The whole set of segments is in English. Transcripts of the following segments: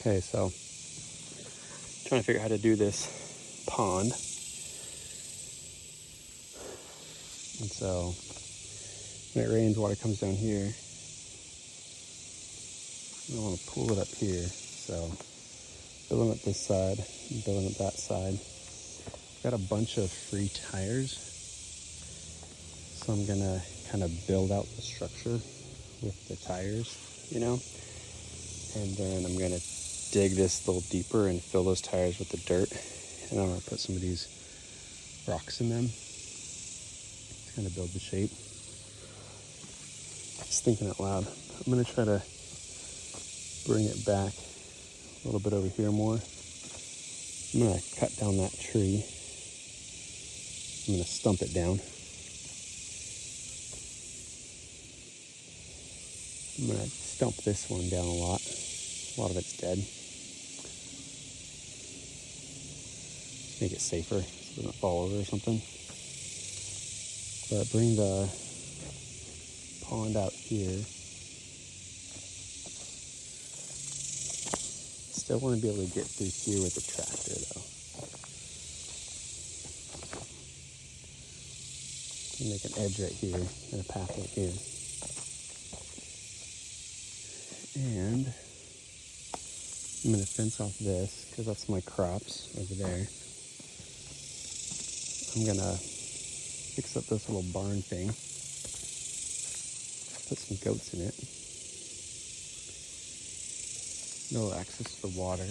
Okay, so trying to figure out how to do this pond. And so when it rains, water comes down here. I want to pull it up here. So filling up this side, and filling up that side. Got a bunch of free tires. So I'm gonna kind of build out the structure with the tires, you know? And then I'm gonna dig this a little deeper and fill those tires with the dirt. And I'm gonna put some of these rocks in them to kind of build the shape. Just thinking out loud. I'm gonna try to bring it back a little bit over here more. I'm gonna cut down that tree. I'm gonna stump it down. I'm gonna stump this one down a lot. A lot of it's dead. Make it safer so it doesn't fall over or something. But bring the pond out here. Still want to be able to get through here with the tractor though. Make an edge right here and a path right here. And I'm going to fence off this because that's my crops over there. I'm going to fix up this little barn thing. Put some goats in it. No access to the water.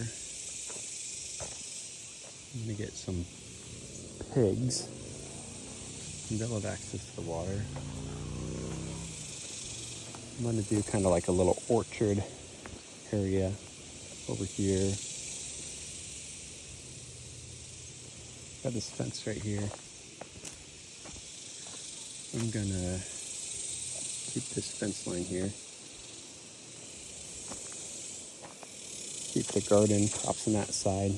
I'm going to get some pigs. And they'll have access to the water. I'm going to do kind of like a little orchard area over here. Got this fence right here. I'm going to keep this fence line here. Keep the garden crops on that side.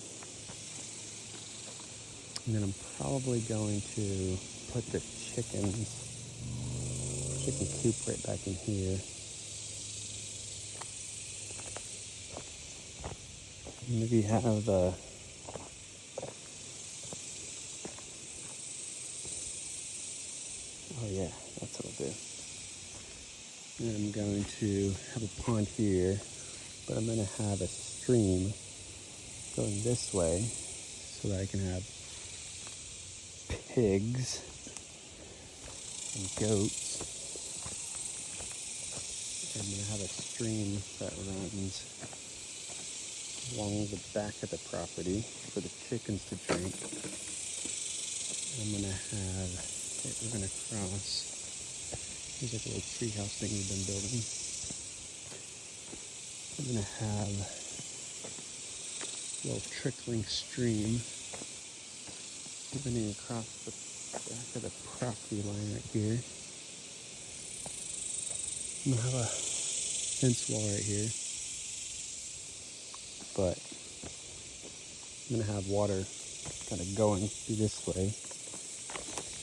And then I'm probably going to put the chicken coop right back in here. Maybe have the oh yeah, that's what I'll do. And I'm going to have a pond here, but I'm going to have a stream going this way so that I can have pigs and goats. I'm going to have a stream that runs along the back of the property for the chickens to drink. I'm going to have it run across. There's like a little treehouse thing we've been building. I'm going to have a little trickling stream running across the back of the property line right here. I'm going to have a fence wall right here. But I'm going to have water kind of going through this way,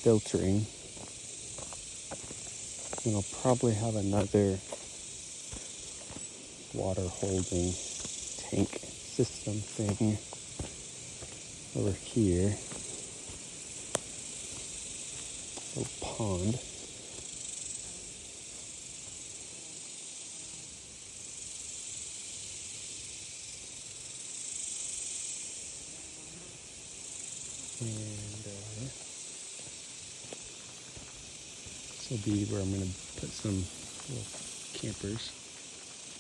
filtering. And I'll probably have another water holding tank system thing over here. A little pond. And this will be where I'm going to put some little campers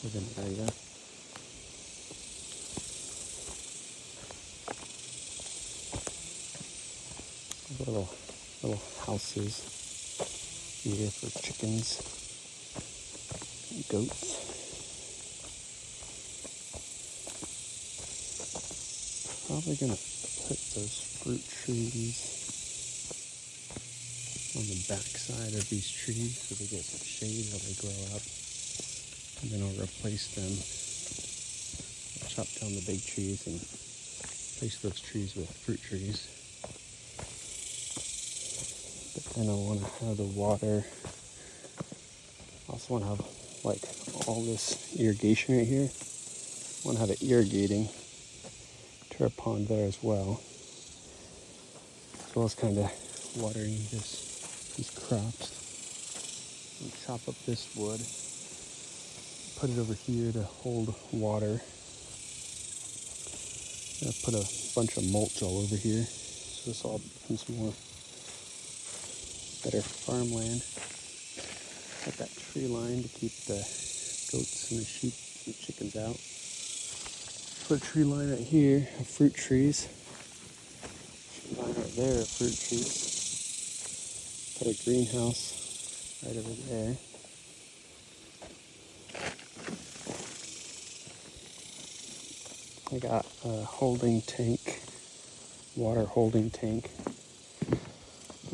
within the area. Little houses here for chickens and goats. Probably going to put those fruit trees on the back side of these trees so they get some shade while they grow up. And then I'll replace them. I'll chop down the big trees and replace those trees with fruit trees. But then I want to have the water. I also want to have like all this irrigation right here. I want to have it irrigating to our pond there as well as kind of watering these crops. And chop up this wood, put it over here to hold water. I'll put a bunch of mulch all over here, so this all becomes more better farmland. Got that tree line to keep the goats and the sheep and the chickens out. Put a tree line right here of fruit trees. Tree line right there of fruit trees. Put a greenhouse right over there. I got a holding tank, water holding tank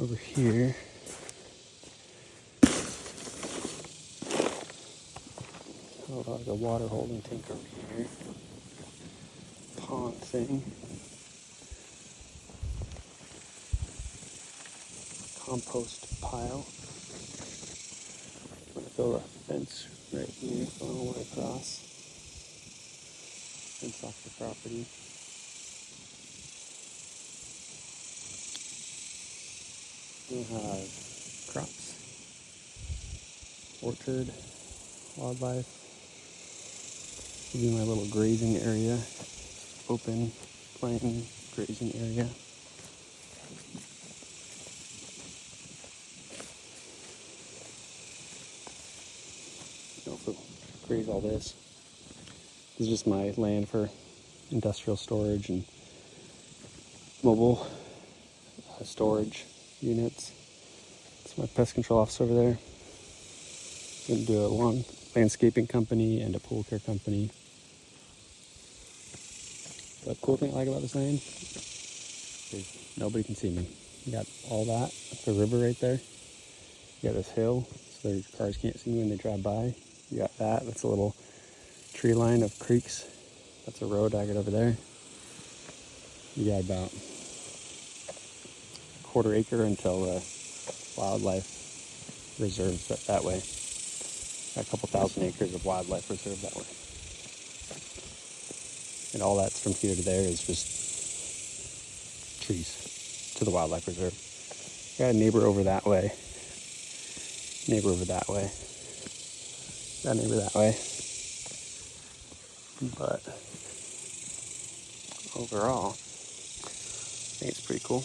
over here. Like a water holding tank over here. Pond thing. Compost pile. I'm gonna build a fence right here going all the way across. Fence off the property. We'll have crops, orchard, wildlife. This will be my little grazing area, open, plain grazing area. Also graze all this. This is just my land for industrial storage and mobile storage units. That's my pest control office over there. I'm going to do a lawn landscaping company and a pool care company. The cool thing I like about this land is nobody can see me. You got all that, the river right there. You got this hill, so their cars can't see me when they drive by. You got that, that's a little tree line of creeks. That's a road I got over there. You got about a quarter acre until the wildlife reserves that way. Got a couple thousand acres of wildlife reserve that way. And all that's from here to there is just trees to the wildlife reserve. Got a neighbor over that way. Neighbor over that way. Got a neighbor that way. But overall, I think it's pretty cool.